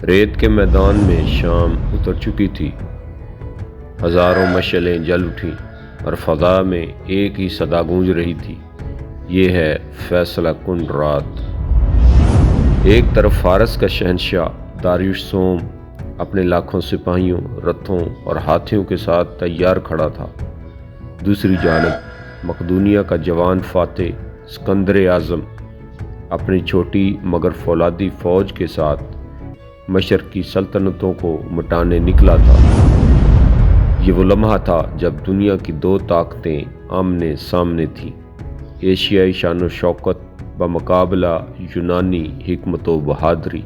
ریت کے میدان میں شام اتر چکی تھی، ہزاروں مشعلیں جل اٹھیں اور فضا میں ایک ہی صدا گونج رہی تھی، یہ ہے فیصلہ کن رات۔ ایک طرف فارس کا شہنشاہ داریوش سوم اپنے لاکھوں سپاہیوں، رتھوں اور ہاتھیوں کے ساتھ تیار کھڑا تھا، دوسری جانب مقدونیہ کا جوان فاتح اسکندر اعظم اپنی چھوٹی مگر فولادی فوج کے ساتھ مشرق کی سلطنتوں کو مٹانے نکلا تھا۔ یہ وہ لمحہ تھا جب دنیا کی دو طاقتیں آمنے سامنے تھیں، ایشیائی شان و شوکت بمقابلہ یونانی حکمت و بہادری۔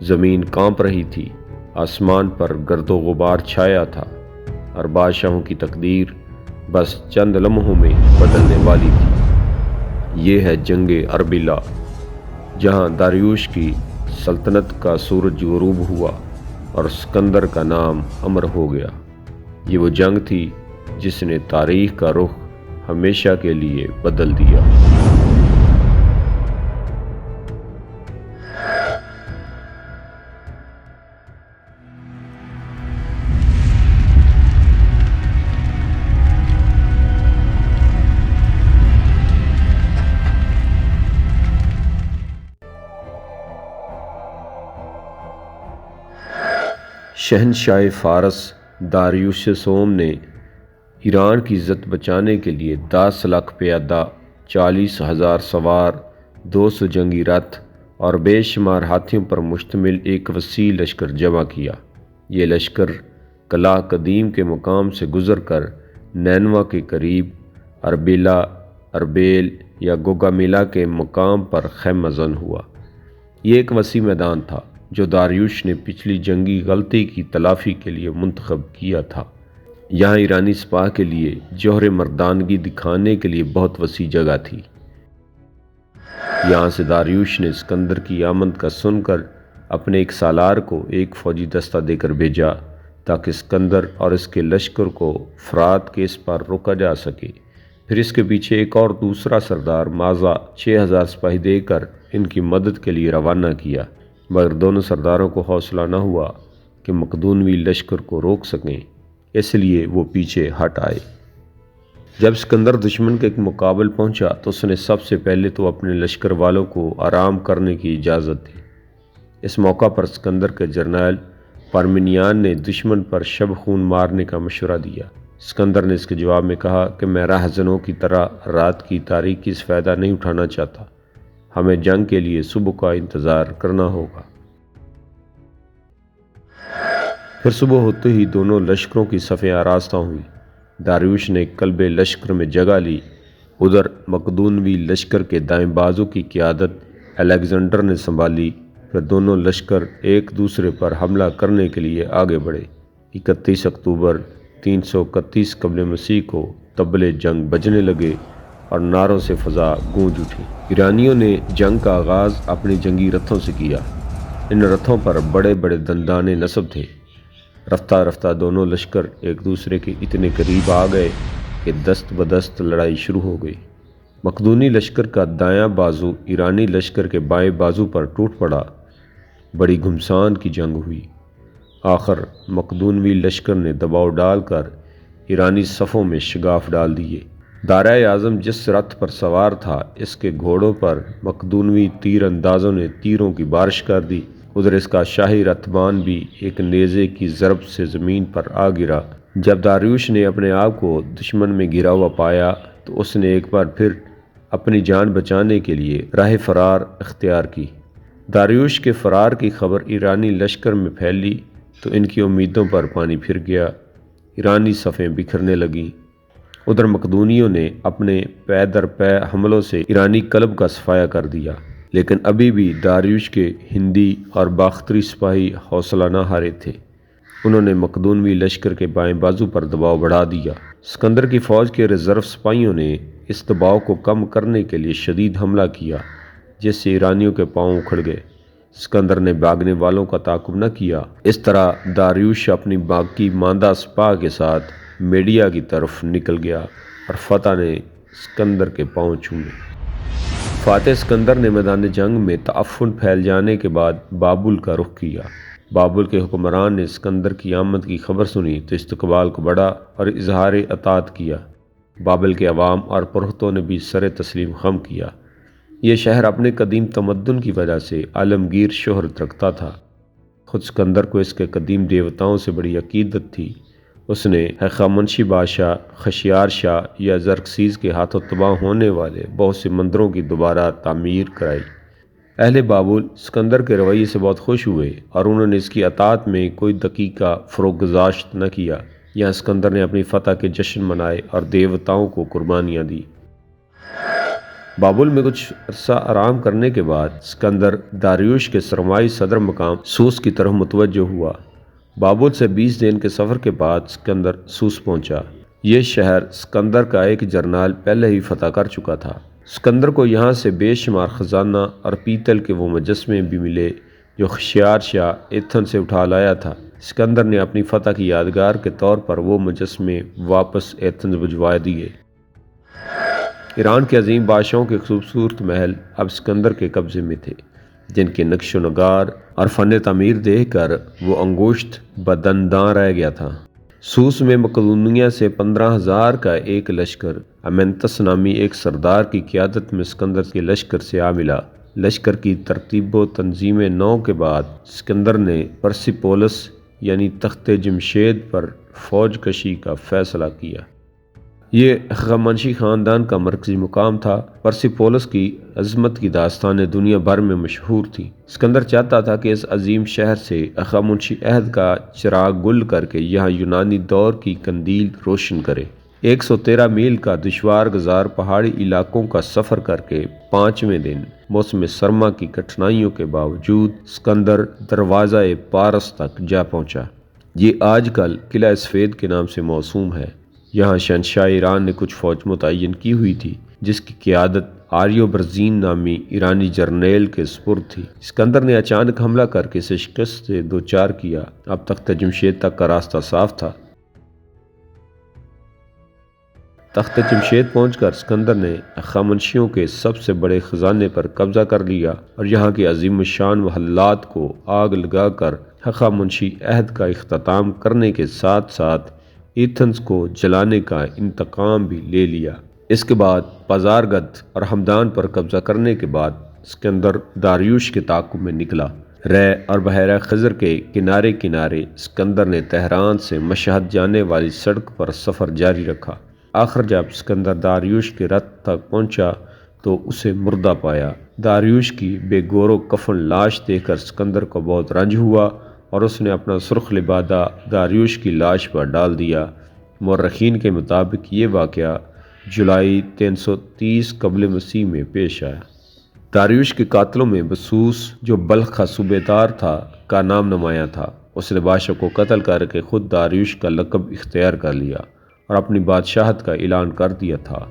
زمین کانپ رہی تھی، آسمان پر گرد و غبار چھایا تھا اور بادشاہوں کی تقدیر بس چند لمحوں میں بدلنے والی تھی۔ یہ ہے جنگ اربیلا، جہاں داریوش کی سلطنت کا سورج غروب ہوا اور اسکندر کا نام امر ہو گیا۔ یہ وہ جنگ تھی جس نے تاریخ کا رخ ہمیشہ کے لیے بدل دیا۔ شہنشاہ فارس داریوش سوم نے ایران کی عزت بچانے کے لیے 10 لاکھ پیادہ، 40,000 سوار، 200 جنگی رتھ اور بے شمار ہاتھیوں پر مشتمل ایک وسیع لشکر جمع کیا۔ یہ لشکر قلعہ قدیم کے مقام سے گزر کر نینوا کے قریب اربیلا، اربیل یا گوگامیلا کے مقام پر خیمہ زن ہوا۔ یہ ایک وسیع میدان تھا جو داریوش نے پچھلی جنگی غلطی کی تلافی کے لیے منتخب کیا تھا۔ یہاں ایرانی سپاہ کے لیے جوہر مردانگی دکھانے کے لیے بہت وسیع جگہ تھی۔ یہاں سے داریوش نے اسکندر کی آمد کا سن کر اپنے ایک سالار کو ایک فوجی دستہ دے کر بھیجا تاکہ اسکندر اور اس کے لشکر کو فرات کے اس پار روکا جا سکے۔ پھر اس کے پیچھے ایک اور دوسرا سردار مازا 6,000 سپاہی دے کر ان کی مدد کے لیے روانہ کیا، مگر دونوں سرداروں کو حوصلہ نہ ہوا کہ مقدونوی لشکر کو روک سکیں، اس لیے وہ پیچھے ہٹ آئے۔ جب اسکندر دشمن کے مقابل پہنچا تو اس نے سب سے پہلے تو اپنے لشکر والوں کو آرام کرنے کی اجازت دی۔ اس موقع پر اسکندر کے جرنیل پارمینیان نے دشمن پر شب خون مارنے کا مشورہ دیا۔ اسکندر نے اس کے جواب میں کہا کہ میں راہزنوں کی طرح رات کی تاریکی سے فائدہ نہیں اٹھانا چاہتا، ہمیں جنگ کے لیے صبح کا انتظار کرنا ہوگا۔ پھر صبح ہوتے ہی دونوں لشکروں کی صفیں آراستہ ہوئیں۔ داریوش نے قلب لشکر میں جگہ لی۔ ادھر مقدونوی لشکر کے دائیں بازو کی قیادت الیگزینڈر نے سنبھالی۔ پھر دونوں لشکر ایک دوسرے پر حملہ کرنے کے لیے آگے بڑھے۔ 31 اکتوبر 331 قبل مسیح کو طبلِ جنگ بجنے لگے اور نعروں سے فضا گونج اٹھی۔ ایرانیوں نے جنگ کا آغاز اپنی جنگی رتھوں سے کیا۔ ان رتھوں پر بڑے بڑے دندانے نصب تھے۔ رفتہ رفتہ دونوں لشکر ایک دوسرے کے اتنے قریب آ گئے کہ دست بدست لڑائی شروع ہو گئی۔ مقدونی لشکر کا دایاں بازو ایرانی لشکر کے بائیں بازو پر ٹوٹ پڑا۔ بڑی گھمسان کی جنگ ہوئی۔ آخر مقدونوی لشکر نے دباؤ ڈال کر ایرانی صفوں میں شگاف ڈال دیے۔ دارائے اعظم جس رتھ پر سوار تھا، اس کے گھوڑوں پر مقدونوی تیر اندازوں نے تیروں کی بارش کر دی۔ ادھر اس کا شاہی رتھبان بھی ایک نیزے کی ضرب سے زمین پر آ گرا۔ جب داریوش نے اپنے آپ کو دشمن میں گرا ہوا پایا تو اس نے ایک بار پھر اپنی جان بچانے کے لیے راہ فرار اختیار کی۔ داریوش کے فرار کی خبر ایرانی لشکر میں پھیلی تو ان کی امیدوں پر پانی پھر گیا۔ ایرانی صفیں بکھرنے لگیں۔ ادھر مقدونیوں نے اپنے پے در پے حملوں سے ایرانی قلب کا صفایا کر دیا، لیکن ابھی بھی داریوش کے ہندی اور باختری سپاہی حوصلہ نہ ہارے تھے۔ انہوں نے مقدونوی لشکر کے بائیں بازو پر دباؤ بڑھا دیا۔ اسکندر کی فوج کے ریزرو سپاہیوں نے اس دباؤ کو کم کرنے کے لیے شدید حملہ کیا، جس سے ایرانیوں کے پاؤں اکھڑ گئے۔ اسکندر نے بھاگنے والوں کا تعاقب نہ کیا۔ اس طرح داریوش اپنی باقی ماندہ سپاہ کے ساتھ میڈیا کی طرف نکل گیا اور فتح نے اسکندر کے پاؤں چھوئے۔ فاتح اسکندر نے میدان جنگ میں تعفن پھیل جانے کے بعد بابل کا رخ کیا۔ بابل کے حکمران نے اسکندر کی آمد کی خبر سنی تو استقبال کو بڑھا اور اظہار اطاعت کیا۔ بابل کے عوام اور پرختوں نے بھی سر تسلیم خم کیا۔ یہ شہر اپنے قدیم تمدن کی وجہ سے عالمگیر شہرت رکھتا تھا۔ خود اسکندر کو اس کے قدیم دیوتاؤں سے بڑی عقیدت تھی۔ اس نے ہخامنشی بادشاہ خشیار شاہ یا زرکسیز کے ہاتھوں تباہ ہونے والے بہت سے مندروں کی دوبارہ تعمیر کرائی۔ اہل بابل اسکندر کے رویے سے بہت خوش ہوئے اور انہوں نے اس کی اطاعت میں کوئی دقیقہ فروگزاشت نہ کیا۔ یہاں اسکندر نے اپنی فتح کے جشن منائے اور دیوتاؤں کو قربانیاں دی۔ بابل میں کچھ عرصہ آرام کرنے کے بعد اسکندر داریوش کے سرمائی صدر مقام سوس کی طرف متوجہ ہوا۔ بابل سے 20 دن کے سفر کے بعد اسکندر سوس پہنچا۔ یہ شہر اسکندر کا ایک جرنیل پہلے ہی فتح کر چکا تھا۔ اسکندر کو یہاں سے بے شمار خزانہ اور پیتل کے وہ مجسمے بھی ملے جو خشیار شاہ ایتھن سے اٹھا لایا تھا۔ اسکندر نے اپنی فتح کی یادگار کے طور پر وہ مجسمے واپس ایتھنز بھجوا دیے۔ ایران کے عظیم بادشاہوں کے خوبصورت محل اب اسکندر کے قبضے میں تھے، جن کے نقش و نگار اور فن تعمیر دیکھ کر وہ انگشت بدنداں رہ گیا تھا۔ سوس میں مقدونیہ سے 15,000 کا ایک لشکر امینتس نامی ایک سردار کی قیادت میں اسکندر کے لشکر سے آ ملا۔ لشکر کی ترتیب و تنظیم نو کے بعد اسکندر نے پرسیپولس یعنی تخت جمشید پر فوج کشی کا فیصلہ کیا۔ یہ ہخامنشی خاندان کا مرکزی مقام تھا۔ پرسیپولس کی عظمت کی داستانیں دنیا بھر میں مشہور تھیں۔ اسکندر چاہتا تھا کہ اس عظیم شہر سے ہخامنشی عہد کا چراغ گل کر کے یہاں یونانی دور کی قندیل روشن کرے۔ 113 میل کا دشوار گزار پہاڑی علاقوں کا سفر کر کے 5ویں دن موسم سرما کی کٹھنائیوں کے باوجود اسکندر دروازہ پارس تک جا پہنچا۔ یہ آج کل قلعہ سفید کے نام سے موسوم ہے۔ یہاں شہنشاہ ایران نے کچھ فوج متعین کی ہوئی تھی جس کی قیادت آریو برزین نامی ایرانی جرنیل کے سپرد تھی۔ اسکندر نے اچانک حملہ کر کے اسے شکست سے دوچار کیا۔ اب تخت جمشید تک کا راستہ صاف تھا۔ تخت جمشید پہنچ کر اسکندر نے ہخامنشیوں کے سب سے بڑے خزانے پر قبضہ کر لیا اور یہاں کے عظیم الشان محلات کو آگ لگا کر ہخامنشی عہد کا اختتام کرنے کے ساتھ ساتھ ایتھنز کو جلانے کا انتقام بھی لے لیا۔ اس کے بعد پازارگد اور ہمدان پر قبضہ کرنے کے بعد اسکندر داریوش کے تعاقب میں نکلا۔ رے اور بحیرہ خزر کے کنارے کنارے اسکندر نے تہران سے مشہد جانے والی سڑک پر سفر جاری رکھا۔ آخر جب اسکندر داریوش کے رتھ تک پہنچا تو اسے مردہ پایا۔ داریوش کی بے گور و کفن لاش دیکھ کر اسکندر کو بہت رنج ہوا اور اس نے اپنا سرخ لبادہ داریوش کی لاش پر ڈال دیا۔ مورخین کے مطابق یہ واقعہ جولائی 330 قبل مسیح میں پیش آیا۔ داریوش کے قاتلوں میں بسوس جو بلخ کا صوبیدار تھا کا نام نمایاں تھا۔ اس نے بادشاہ کو قتل کر کے خود داریوش کا لقب اختیار کر لیا اور اپنی بادشاہت کا اعلان کر دیا تھا۔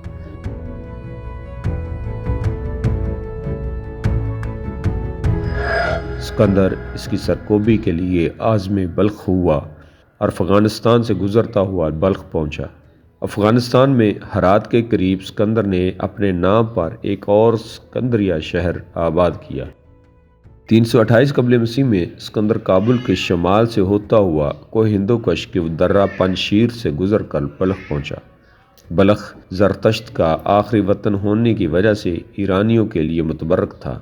اسکندر اس کی سرکوبی کے لیے عازم بلخ ہوا اور افغانستان سے گزرتا ہوا بلخ پہنچا۔ افغانستان میں ہرات کے قریب اسکندر نے اپنے نام پر ایک اور اسکندریہ شہر آباد کیا۔ 328 قبل مسیح میں اسکندر کابل کے شمال سے ہوتا ہوا کوہ ہندوکش کے درہ پنشیر سے گزر کر بلخ پہنچا۔ بلخ زرتشت کا آخری وطن ہونے کی وجہ سے ایرانیوں کے لیے متبرک تھا۔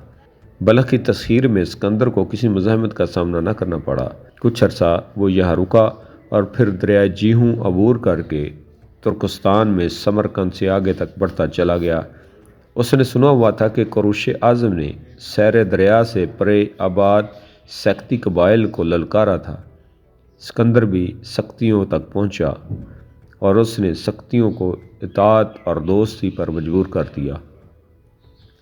بلخ کی تسخیر میں اسکندر کو کسی مزاحمت کا سامنا نہ کرنا پڑا۔ کچھ عرصہ وہ یہاں رکا اور پھر دریائے جیہوں عبور کر کے ترکستان میں سمرقند سے آگے تک بڑھتا چلا گیا۔ اس نے سنا ہوا تھا کہ کروش اعظم نے سیر دریا سے پرے آباد سکتی قبائل کو للکارا تھا۔ اسکندر بھی سکتیوں تک پہنچا اور اس نے سکتیوں کو اطاعت اور دوستی پر مجبور کر دیا۔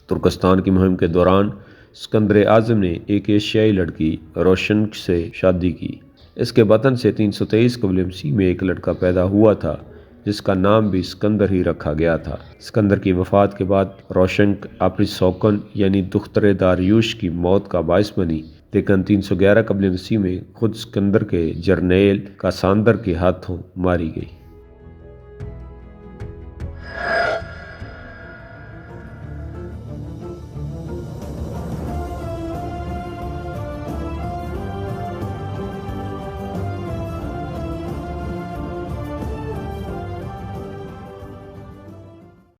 ترکستان کی مہم کے دوران اسکندر اعظم نے ایک ایشیائی لڑکی روشنک سے شادی کی۔ اس کے بطن سے 323 قبل مسیح میں ایک لڑکا پیدا ہوا تھا جس کا نام بھی اسکندر ہی رکھا گیا تھا۔ اسکندر کی وفات کے بعد روشنک اپنی سوکن یعنی دختر داریوش کی موت کا باعث بنی، لیکن 311 قبل مسیح میں خود اسکندر کے جرنیل کاساندر کے ہاتھوں ماری گئی۔